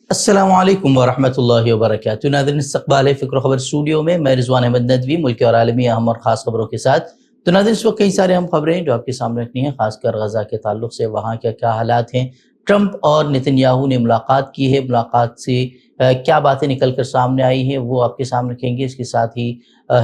السلام علیکم ورحمۃ اللہ وبرکاتہ۔ ناظرین، استقبال ہے فکر و خبر اسٹوڈیو میں، میں رضوان احمد ندوی ملکی اور عالمی اہم اور خاص خبروں کے ساتھ۔ تو ناظرین، اس وقت کئی سارے اہم خبریں جو آپ کے سامنے رکھنی ہیں، خاص کر غزہ کے تعلق سے وہاں کیا حالات ہیں۔ ٹرمپ اور نتن یاہو نے ملاقات کی ہے، ملاقات سے کیا باتیں نکل کر سامنے آئی ہیں وہ آپ کے سامنے رکھیں گے۔ اس کے ساتھ ہی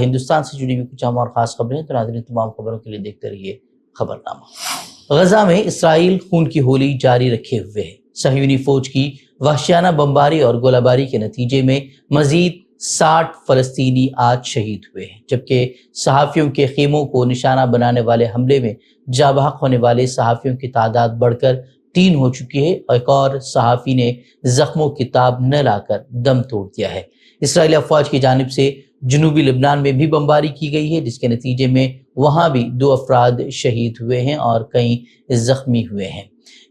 ہندوستان سے جڑی ہوئی کچھ اہم اور خاص خبریں۔ تو ناظرین، تمام خبروں کے لیے دیکھتے رہیے خبرنامہ۔ غزہ میں اسرائیل خون کی ہولی جاری رکھے ہوئے ہے۔ صہیونی فوج کی وحشیانہ بمباری اور گولہ باری کے نتیجے میں مزید 60 فلسطینی آج شہید ہوئے ہیں، جبکہ صحافیوں کے خیموں کو نشانہ بنانے والے حملے میں جاں بحق ہونے والے صحافیوں کی تعداد بڑھ کر 3 ہو چکی ہے۔ ایک اور صحافی نے زخموں کی تاب نہ لا کر دم توڑ دیا ہے۔ اسرائیلی افواج کی جانب سے جنوبی لبنان میں بھی بمباری کی گئی ہے، جس کے نتیجے میں وہاں بھی 2 افراد شہید ہوئے ہیں اور کئی زخمی ہوئے ہیں۔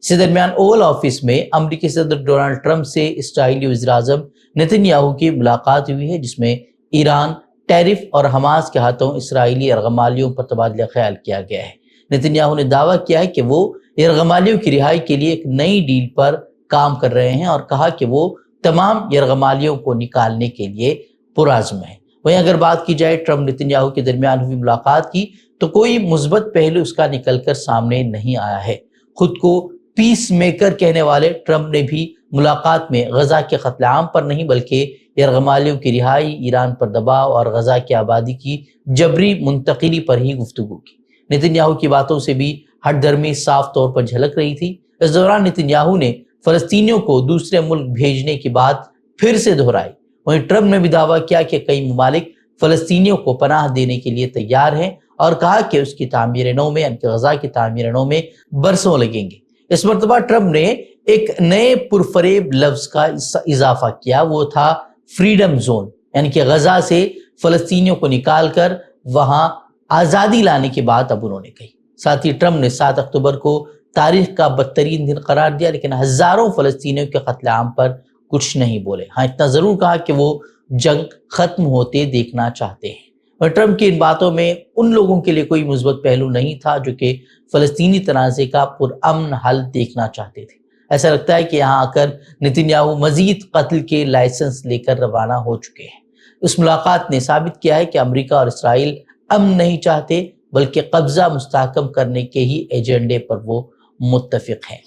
اسی درمیان اوول آفس میں امریکی صدر ڈونلڈ ٹرمپ سے اسرائیلی وزیراعظم نتن یاہو کی ملاقات ہوئی ہے، جس میں ایران، ٹیرف اور حماس کے ہاتھوں اسرائیلی یرغمالیوں پر تبادلہ خیال کیا گیا ہے۔ نتن یاہو نے دعویٰ کیا ہے کہ وہ یرغمالیوں کی رہائی کے لیے ایک نئی ڈیل پر کام کر رہے ہیں اور کہا کہ وہ تمام یرغمالیوں کو نکالنے کے لیے پرعزم ہیں۔ وہیں اگر بات کی جائے ٹرمپ نتن یاہو کے درمیان ہوئی ملاقات کی، تو کوئی مثبت پہلو اس کا نکل کر سامنے نہیں آیا ہے۔ خود کو پیس میکر کہنے والے ٹرمپ نے بھی ملاقات میں غزہ کے قتل عام پر نہیں بلکہ یرغمالیوں کی رہائی، ایران پر دباؤ اور غزہ کی آبادی کی جبری منتقلی پر ہی گفتگو کی۔ نتن یاہو کی باتوں سے بھی ہٹ درمی صاف طور پر جھلک رہی تھی۔ اس دوران نتن یاہو نے فلسطینیوں کو دوسرے ملک بھیجنے کی بات پھر سے دہرائی۔ وہیں ٹرمپ نے بھی دعویٰ کیا کہ کئی ممالک فلسطینیوں کو پناہ دینے کے لیے تیار ہیں اور کہا کہ اس کی تعمیر نو میں، یعنی کہ غزہ کی تعمیر نو میں برسوں لگیں گے۔ اس مرتبہ ٹرمپ نے ایک نئے پرفریب لفظ کا اضافہ کیا، وہ تھا فریڈم زون، یعنی کہ غزہ سے فلسطینیوں کو نکال کر وہاں آزادی لانے کی بات اب انہوں نے کہی۔ ساتھ ہی ٹرمپ نے 7 اکتوبر کو تاریخ کا بدترین دن قرار دیا، لیکن ہزاروں فلسطینیوں کے قتل عام پر کچھ نہیں بولے۔ ہاں، اتنا ضرور کہا کہ وہ جنگ ختم ہوتے دیکھنا چاہتے ہیں۔ اور ٹرمپ کی ان باتوں میں ان لوگوں کے لیے کوئی مثبت پہلو نہیں تھا جو کہ فلسطینی تنازع کا پرامن حل دیکھنا چاہتے تھے۔ ایسا لگتا ہے کہ یہاں آ کر نتن یاہو مزید قتل کے لائسنس لے کر روانہ ہو چکے ہیں۔ اس ملاقات نے ثابت کیا ہے کہ امریکہ اور اسرائیل امن نہیں چاہتے بلکہ قبضہ مستحکم کرنے کے ہی ایجنڈے پر وہ متفق ہیں۔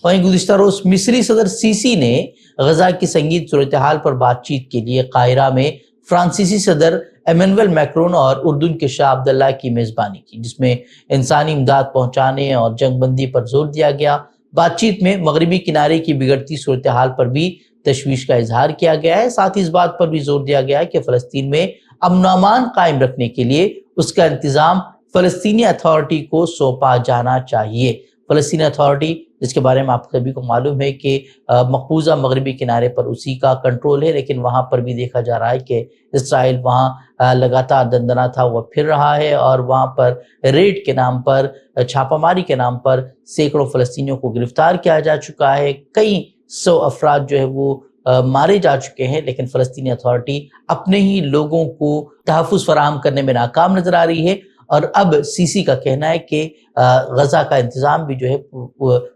وہیں گزشتہ روز مصری صدر سیسی نے غزہ کی سنگین صورتحال پر بات چیت کے لیے قاہرہ میں فرانسیسی صدر ایمینوئل میکرون اور اردن کے شاہ عبداللہ کی میزبانی کی، جس میں انسانی امداد پہنچانے اور جنگ بندی پر زور دیا گیا۔ بات چیت میں مغربی کنارے کی بگڑتی صورتحال پر بھی تشویش کا اظہار کیا گیا ہے۔ ساتھ ہی اس بات پر بھی زور دیا گیا ہے کہ فلسطین میں امن و امان قائم رکھنے کے لیے اس کا انتظام فلسطینی اتھارٹی کو سونپا جانا چاہیے۔ فلسطینی اتھارٹی، جس کے بارے میں آپ سبھی کو معلوم ہے کہ مقبوضہ مغربی کنارے پر اسی کا کنٹرول ہے، لیکن وہاں پر بھی دیکھا جا رہا ہے کہ اسرائیل وہاں لگاتار دندنا تھا وہ پھر رہا ہے اور وہاں پر ریڈ کے نام پر، چھاپہ ماری کے نام پر سینکڑوں فلسطینیوں کو گرفتار کیا جا چکا ہے۔ کئی 100 افراد جو ہے وہ مارے جا چکے ہیں، لیکن فلسطینی اتھارٹی اپنے ہی لوگوں کو تحفظ فراہم کرنے میں ناکام نظر آ رہی ہے۔ اور اب سیسی کا کہنا ہے کہ غزہ کا انتظام بھی جو ہے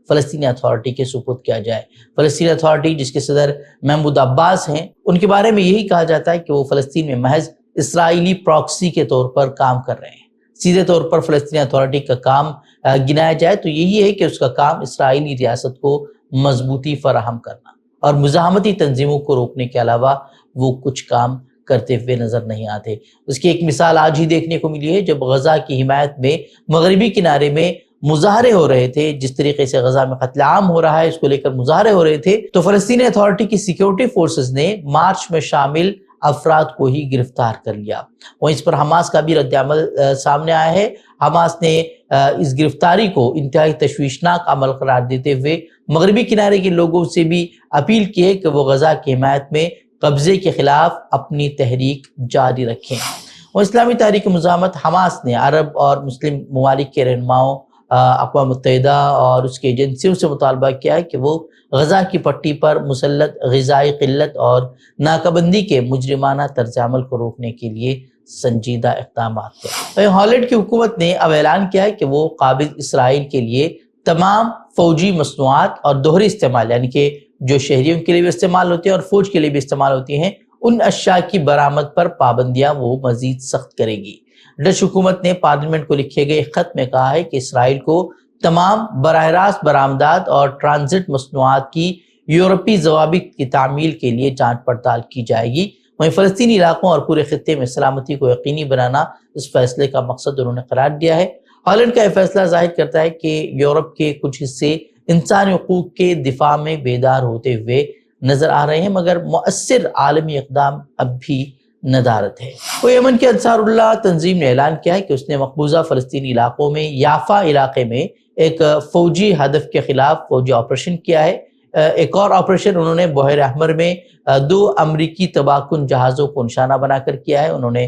فلسطینی اتھارٹی کے سپرد کیا جائے۔ فلسطینی اتھارٹی، جس کے صدر محمود عباس ہیں، ان کے بارے میں یہی کہا جاتا ہے کہ وہ فلسطین میں محض اسرائیلی پراکسی کے طور پر کام کر رہے ہیں۔ سیدھے طور پر فلسطینی اتھارٹی کا کام گنایا جائے تو یہی ہے کہ اس کا کام اسرائیلی ریاست کو مضبوطی فراہم کرنا اور مزاحمتی تنظیموں کو روکنے کے علاوہ وہ کچھ کام کرتے ہوئے نظر نہیں آتے۔ اس کی ایک مثال آج ہی دیکھنے کو ملی ہے، جب غزہ کی حمایت میں مغربی کنارے میں مظاہرے ہو رہے تھے۔ جس طریقے سے غزہ میں قتل عام ہو رہا ہے، اس کو لے کر مظاہرے ہو رہے تھے، تو فلسطینی اتھارٹی کی سیکیورٹی فورسز نے مارچ میں شامل افراد کو ہی گرفتار کر لیا۔ وہیں اس پر حماس کا بھی رد عمل سامنے آیا ہے۔ حماس نے اس گرفتاری کو انتہائی تشویشناک عمل قرار دیتے ہوئے مغربی کنارے کے لوگوں سے بھی اپیل کی ہے کہ وہ غزہ کی حمایت میں قبضے کے خلاف اپنی تحریک جاری رکھیں۔ اور اسلامی تحریک مزاحمت حماس نے عرب اور مسلم ممالک کے رہنماؤں، اقوام متحدہ اور اس کی ایجنسیوں سے مطالبہ کیا ہے کہ وہ غزہ کی پٹی پر مسلط غذائی قلت اور ناکہ بندی کے مجرمانہ طرز عمل کو روکنے کے لیے سنجیدہ اقدامات کریں۔ ہالینڈ کی حکومت نے اب اعلان کیا ہے کہ وہ قابض اسرائیل کے لیے تمام فوجی مصنوعات اور دوہرے استعمال، یعنی کہ جو شہریوں کے لیے بھی استعمال ہوتے ہیں اور فوج کے لیے بھی استعمال ہوتی ہیں، ان اشیاء کی برآمد پر پابندیاں وہ مزید سخت کرے گی۔ ڈچ حکومت نے پارلیمنٹ کو لکھے گئے خط میں کہا ہے کہ اسرائیل کو تمام براہ راست برآمدات اور ٹرانزٹ مصنوعات کی یورپی ضوابط کی تعمیل کے لیے جانچ پڑتال کی جائے گی۔ وہیں فلسطینی علاقوں اور پورے خطے میں سلامتی کو یقینی بنانا اس فیصلے کا مقصد انہوں نے قرار دیا ہے۔ ہالینڈ کا یہ فیصلہ ظاہر کرتا ہے کہ یورپ کے کچھ حصے انسانی حقوق کے دفاع میں بیدار ہوتے ہوئے نظر آ رہے ہیں، مگر مؤثر عالمی اقدام اب بھی ندارت ہے۔ وہ یمن کے انصار اللہ تنظیم نے اعلان کیا ہے کہ اس نے مقبوضہ فلسطینی علاقوں میں یافا علاقے میں ایک فوجی ہدف کے خلاف فوجی آپریشن کیا ہے۔ ایک اور آپریشن انہوں نے بحیر احمر میں 2 امریکی تباہ کن جہازوں کو نشانہ بنا کر کیا ہے۔ انہوں نے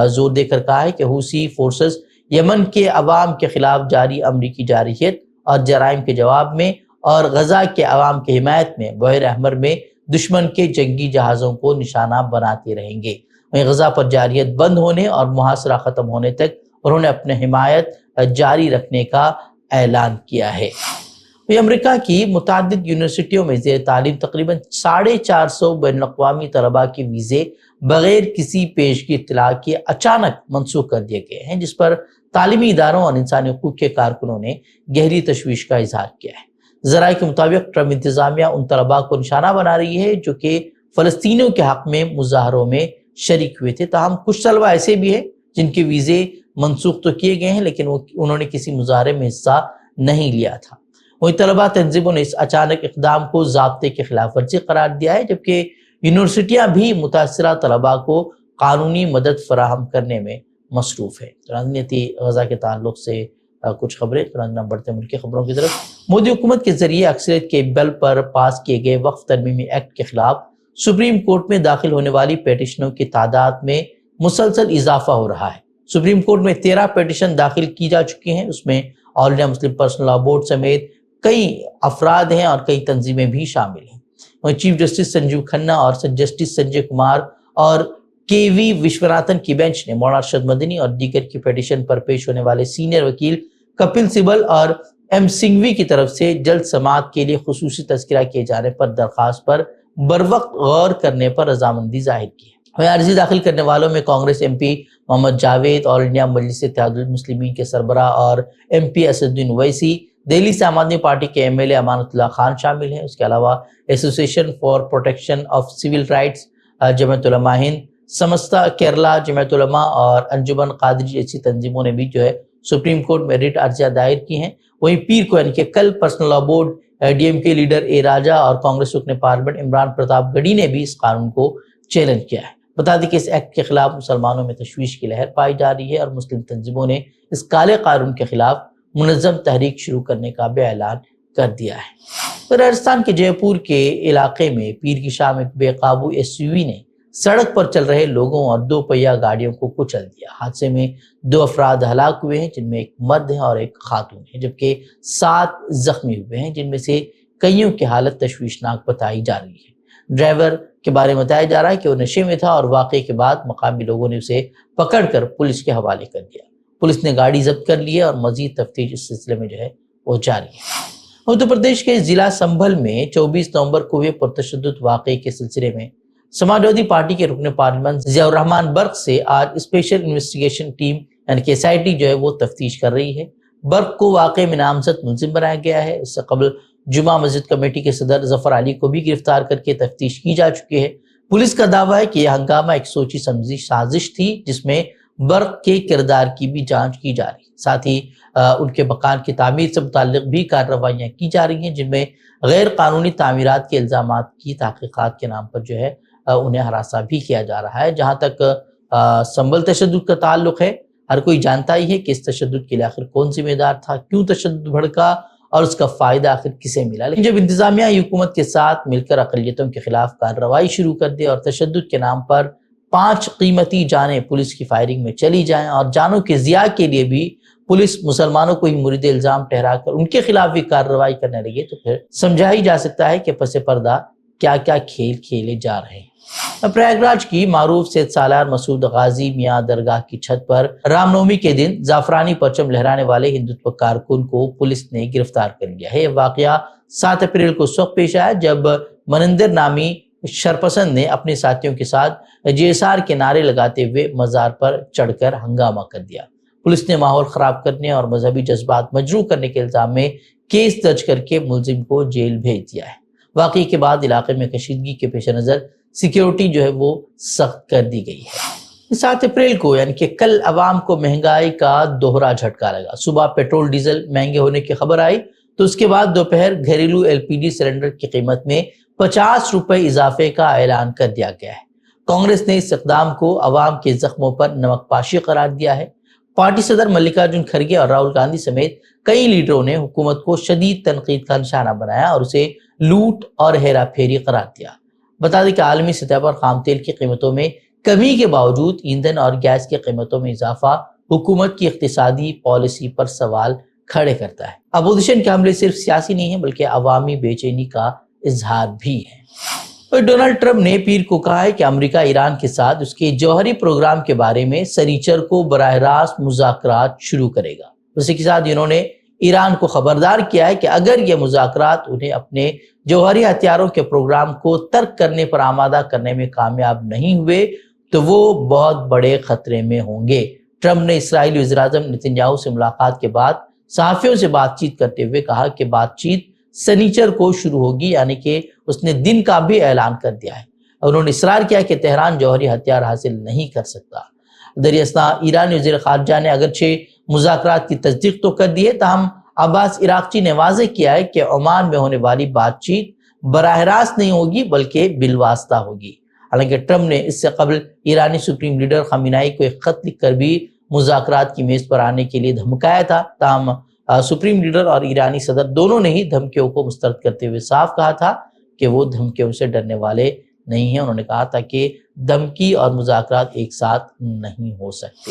زور دے کر کہا ہے کہ حوثی فورسز یمن کے عوام کے خلاف جاری امریکی جارحیت اور جرائم کے جواب میں اور غزہ کے عوام کی حمایت میں بحیر احمر میں دشمن کے جنگی جہازوں کو نشانہ بناتے رہیں گے۔ وہیں غزہ پر جارحیت بند ہونے اور محاصرہ ختم ہونے تک انہوں نے اپنے حمایت جاری رکھنے کا اعلان کیا ہے۔ امریکہ کی متعدد یونیورسٹیوں میں زیر تعلیم تقریباً 450 بین الاقوامی طلباء کے ویزے بغیر کسی پیشگی اطلاع کے اچانک منسوخ کر دیے گئے ہیں، جس پر تعلیمی اداروں اور انسانی حقوق کے کارکنوں نے گہری تشویش کا اظہار کیا ہے۔ ذرائع کے مطابق ٹرمپ انتظامیہ ان طلباء کو نشانہ بنا رہی ہے جو کہ فلسطینیوں کے حق میں مظاہروں میں شریک ہوئے تھے، تاہم کچھ طلباء ایسے بھی ہیں جن کے ویزے منسوخ تو کیے گئے ہیں لیکن انہوں نے کسی مظاہرے میں حصہ نہیں لیا تھا۔ وہیں طلباء تنظیموں نے اس اچانک اقدام کو ضابطے کی خلاف ورزی قرار دیا ہے، جبکہ یونیورسٹیاں بھی متاثرہ طلباء کو قانونی مدد فراہم کرنے میں مصروف ہے۔ راجنیتی غزہ کے تعلق سے کچھ خبریں۔ بڑھتے ملک کی خبروں کی طرف۔ مودی حکومت کے ذریعے اکثریت کے بل پر پاس کیے گئے وقف ترمیمی ایکٹ کے خلاف سپریم کورٹ میں داخل ہونے والی پیٹیشنوں کی تعداد میں مسلسل اضافہ ہو رہا ہے۔ سپریم کورٹ میں 13 پیٹیشن داخل کی جا چکی ہیں، اس میں All India Muslim Personal law Board سمیت کئی افراد ہیں اور کئی تنظیمیں بھی شامل ہیں۔ وہیں چیف جسٹس سنجیو کھنہ اور جسٹس سنجے کمار اور کے وی وشوناتھن کی بینچ نے مولانا ارشد مدنی اور دیگر کی پیٹیشن پر پیش ہونے والے سینئر وکیل کپل سبل اور ایم سنگھوی کی طرف سے جلد سماعت کے لیے خصوصی تذکرہ کیے جانے پر درخواست پر بروقت غور کرنے پر رضامندی ظاہر کی ہے۔ عرضی داخل کرنے والوں میں کانگریس ایم پی محمد جاوید، آل انڈیا مجلس اتحاد المسلمین کے سربراہ اور ایم پی اسد الدین اویسی، دہلی سے عام آدمی پارٹی کے ایم ایل اے امانت اللہ خان شامل ہیں۔ اس کے علاوہ Association for Protection of Civil Rights, Jamiat Ulama Hind, سمستا Kerala جمعیت علماء اور انجمن قادری جیسی تنظیموں نے بھی سپریم کورٹ میں ریٹ عرضیاں دائر کی ہیں۔ وہیں پیر کو یعنی کہ کل personal law board, D M K leader A Raja اور کانگریس رکن پارلیمنٹ عمران پرتاپ گڑھی نے بھی اس قانون کو چیلنج کیا ہے۔ بتا دیں کہ اس ایکٹ کے خلاف مسلمانوں میں تشویش کی لہر پائی جا رہی ہے اور مسلم تنظیموں نے اس کالے قانون کے خلاف منظم تحریک شروع کرنے کا بھی اعلان کر دیا ہے۔ راجستھان کے جے پور کے علاقے میں پیر کی شام ایک بے قابو ایس یو وی نے سڑک پر چل رہے لوگوں اور 2 پہیہ گاڑیوں کو کچل دیا۔ حادثے میں 2 افراد ہلاک ہوئے ہیں، جن میں ایک مرد ہے اور ایک خاتون ہے، جبکہ 7 زخمی ہوئے ہیں، جن میں سے کئیوں کی حالت تشویشناک بتائی جا رہی ہے۔ ڈرائیور کے بارے میں بتایا جا رہا ہے کہ وہ نشے میں تھا اور واقعے کے بعد مقامی لوگوں نے اسے پکڑ کر پولیس کے حوالے کر دیا۔ پولیس نے گاڑی ضبط کر لی ہے اور مزید تفتیش اس سلسلے میں وہ جاری ہے۔ اتر پردیش کے ضلع سنبھل میں 24 نومبر کو ہوئے پرتشدد واقعے کے سلسلے میں سماجوادی پارٹی کے رکن پارلیمنٹ ضیاء الرحمان برق سے آج اسپیشل انویسٹیگیشن ٹیم یعنی کہ SIT وہ تفتیش کر رہی ہے۔ برق کو واقعے میں نامزد ملزم بنایا گیا ہے۔ اس سے قبل جمعہ مسجد کمیٹی کے صدر ظفر علی کو بھی گرفتار کر کے تفتیش کی جا چکی ہے۔ پولیس کا دعویٰ ہے کہ یہ ہنگامہ ایک سوچی سمجھی سازش تھی جس میں برق کے کردار کی بھی جانچ کی جا رہی ہے، ساتھ ہی ان کے مکان کی تعمیر سے متعلق بھی کارروائیاں کی جا رہی ہیں، جن میں غیر قانونی تعمیرات کے الزامات کی تحقیقات کے نام پر انہیں ہراساں بھی کیا جا رہا ہے۔ جہاں تک سنبھل تشدد کا تعلق ہے، ہر کوئی جانتا ہی ہے کہ اس تشدد کے لیے آخر کون ذمہ دار تھا، کیوں تشدد بھڑکا اور اس کا فائدہ آخر کسے ملا۔ لیکن جب انتظامیہ حکومت کے ساتھ مل کر اقلیتوں کے خلاف کارروائی شروع کر دے اور تشدد کے نام پر 5 قیمتی جانیں پولیس کی فائرنگ میں چلی جائیں اور جانوں کے ضیاع کے لیے بھی پولیس مسلمانوں کو ہی مورد الزام ٹھہرا کر ان کے خلاف بھی کارروائی کرنے لگے، تو پھر سمجھا ہی جا سکتا ہے کہ پس پردہ کیا کیا کھیل کھیلے جا رہے ہیں۔ پریاگ راج کی معروف سید سالار مسعود غازی میاں درگاہ کی چھت پر رام نومی کے دن زعفرانی پرچم لہرانے والے ہندوتو کارکن کو پولیس نے گرفتار کر لیا ہے۔ یہ واقعہ 7 اپریل کو اس وقت پیش آیا جب منندر نامی شرپسند نے اپنے ساتھیوں کے ساتھ JSR کے نعرے لگاتے ہوئے مزار پر چڑھ کر ہنگامہ کر دیا۔ پولیس نے ماحول خراب کرنے اور مذہبی جذبات مجروح کرنے کے الزام میں کیس درج کر کے ملزم کو جیل بھیج دیا ہے۔ واقعے کے بعد علاقے میں کشیدگی کے پیش نظر سیکیورٹی جو ہے وہ سخت کر دی گئی ہے۔ 7 اپریل کو یعنی کہ کل عوام کو مہنگائی کا دوہرا جھٹکا لگا۔ صبح پیٹرول ڈیزل مہنگے ہونے کی خبر آئی تو اس کے بعد دوپہر گھریلو LPG سلنڈر کی قیمت میں 50 روپے اضافے کا اعلان کر دیا گیا ہے۔ کانگریس نے اس اقدام کو عوام کے زخموں پر نمک پاشی قرار دیا ہے۔ پارٹی صدر ملکارجن کھڑگے اور راہل گاندھی سمیت کئی لیڈروں نے حکومت کو شدید تنقید کا نشانہ بنایا اور اسے لوٹ اور ہیرا پھیری قرار دیا۔ بتا دیں کہ عالمی سطح پر خام تیل کی قیمتوں میں کمی کے باوجود ایندھن اور گیس کی قیمتوں میں اضافہ حکومت کی اقتصادی پالیسی پر سوال کھڑے کرتا ہے۔ اپوزیشن کے حملے صرف سیاسی نہیں ہیں بلکہ عوامی بے چینی کا اظہار بھی ہے۔ اور ڈونلڈ ٹرمپ نے پیر کو کہا ہے کہ امریکہ ایران کے ساتھ اس کے جوہری پروگرام کے بارے میں سنیچر کو براہ راست مذاکرات شروع کرے گا۔ اسی کے ساتھ انہوں نے ایران کو خبردار کیا ہے کہ اگر یہ مذاکرات انہیں اپنے جوہری ہتھیاروں کے پروگرام کو ترک کرنے پر آمادہ کرنے میں کامیاب نہیں ہوئے تو وہ بہت بڑے خطرے میں ہوں گے۔ ٹرمپ نے اسرائیلی وزیراعظم نتن یاہو سے ملاقات کے بعد صحافیوں سے بات چیت کرتے ہوئے کہا کہ بات چیت سنیچر کو شروع ہوگی، یعنی کہ اس نے دن کا بھی اعلان کر دیا ہے۔ انہوں نے اصرار کیا کہ تہران جوہری ہتھیار حاصل نہیں کر سکتا۔ دریں اثنا ایرانی وزیر خارجہ نے اگرچہ مذاکرات کی تصدیق تو کر دی ہے، تاہم عباس عراقچی نے واضح کیا ہے کہ عمان میں ہونے والی بات چیت براہ راست نہیں ہوگی بلکہ بالواسطہ ہوگی۔ حالانکہ ٹرمپ نے اس سے قبل ایرانی سپریم لیڈر خامنائی کو ایک خط لکھ کر بھی مذاکرات کی میز پر آنے کے لیے دھمکایا تھا، تاہم سپریم لیڈر اور ایرانی صدر دونوں نے ہی دھمکیوں کو مسترد کرتے ہوئے صاف کہا تھا کہ وہ دھمکیوں سے ڈرنے والے نہیں ہیں۔ انہوں نے کہا تھا کہ دھمکی اور مذاکرات ایک ساتھ نہیں ہو سکتے۔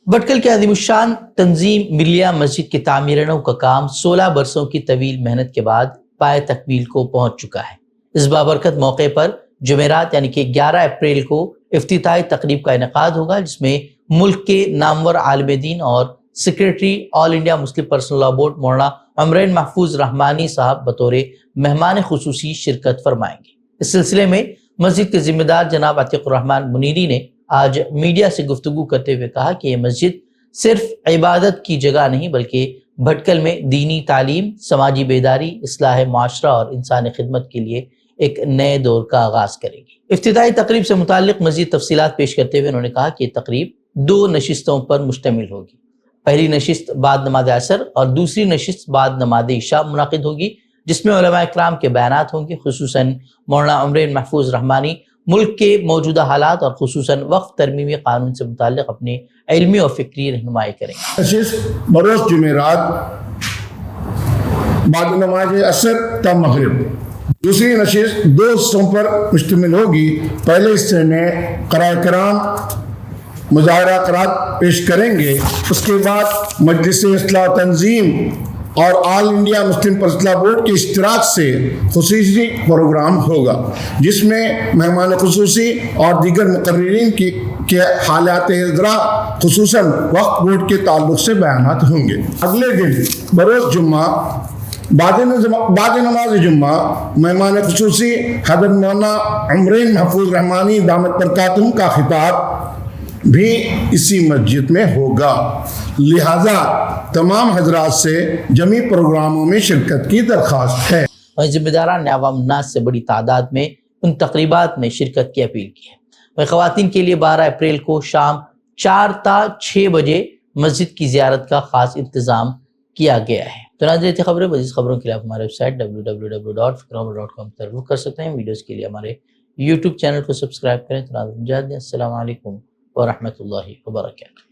بٹکل کے عظیم الشان تنظیم ملیہ مسجد کی تعمیروں کا کام 16 برسوں کی طویل محنت کے بعد پائے تکمیل کو پہنچ چکا ہے۔ اس بابرکت موقع پر جمعرات یعنی کہ 11 اپریل کو افتتاحی تقریب کا انعقاد ہوگا، جس میں ملک کے نامور عالم دین اور secretary All India Muslim Personal law Board Maulana Umrain محفوظ رحمانی صاحب بطور مہمان خصوصی شرکت فرمائیں گے۔ اس سلسلے میں مسجد کے ذمہ دار جناب عتیق الرحمن منیری نے آج میڈیا سے گفتگو کرتے ہوئے کہا کہ یہ مسجد صرف عبادت کی جگہ نہیں بلکہ بھٹکل میں دینی تعلیم، سماجی بیداری، اصلاح معاشرہ اور انسانی خدمت کے لیے ایک نئے دور کا آغاز کرے گی۔ افتتاحی تقریب سے متعلق مزید تفصیلات پیش کرتے ہوئے انہوں نے کہا کہ یہ تقریب 2 نشستوں پر مشتمل ہوگی۔ پہلی نشست بعد نماز عصر اور دوسری نشست بعد نماز عشاء منعقد ہوگی، جس میں علماء اکرام کے بیانات ہوں گے۔ خصوصاً مولانا عمرین محفوظ رحمانی ملک کے موجودہ حالات اور خصوصاً وقف ترمیمی قانون سے متعلق اپنی علمی اور فکری رہنمائی کریں گے۔ نشست بروز جمعرات بعد نماز عصر تا مغرب۔ دوسری نشست 2 حصوں پر مشتمل ہوگی۔ پہلے حصے میں قرائے کرام مظاہرات پیش کریں گے، اس کے بعد مجلس اصلاح تنظیم اور All India Muslim Personal law Board کے اشتراک سے خصوصی پروگرام ہوگا، جس میں مہمان خصوصی اور دیگر مقررین کے حالات حاضرہ خصوصاً وقف بورڈ کے تعلق سے بیانات ہوں گے۔ اگلے دن بروز جمعہ بعد نماز جمعہ مہمان خصوصی حضرت مولانا عمرین محفوظ رحمانی دامت برکاتہم کا خطاب بھی اسی مسجد میں ہوگا، لہذا تمام حضرات سے جمعی پروگراموں میں شرکت کی درخواست ہے۔ اور ذمہ داران نے عوام الناس سے بڑی تعداد میں ان تقریبات میں شرکت کی اپیل کی ہے۔ اور خواتین کے لیے 12 اپریل کو شام 4 تا 6 بجے مسجد کی زیارت کا خاص انتظام کیا گیا ہے۔ تو ناظرین تھی خبریں، مزید خبروں کے لیے آپ ہمارے ویب سائٹ www.fikrhomer.com پر رخ کر سکتے ہیں۔ ویڈیوز کے لیے ہمارے یوٹیوب چینل کو سبسکرائب کریں۔ تو ناظرین السلام علیکم ورحمۃ اللہ وبرکاتہ۔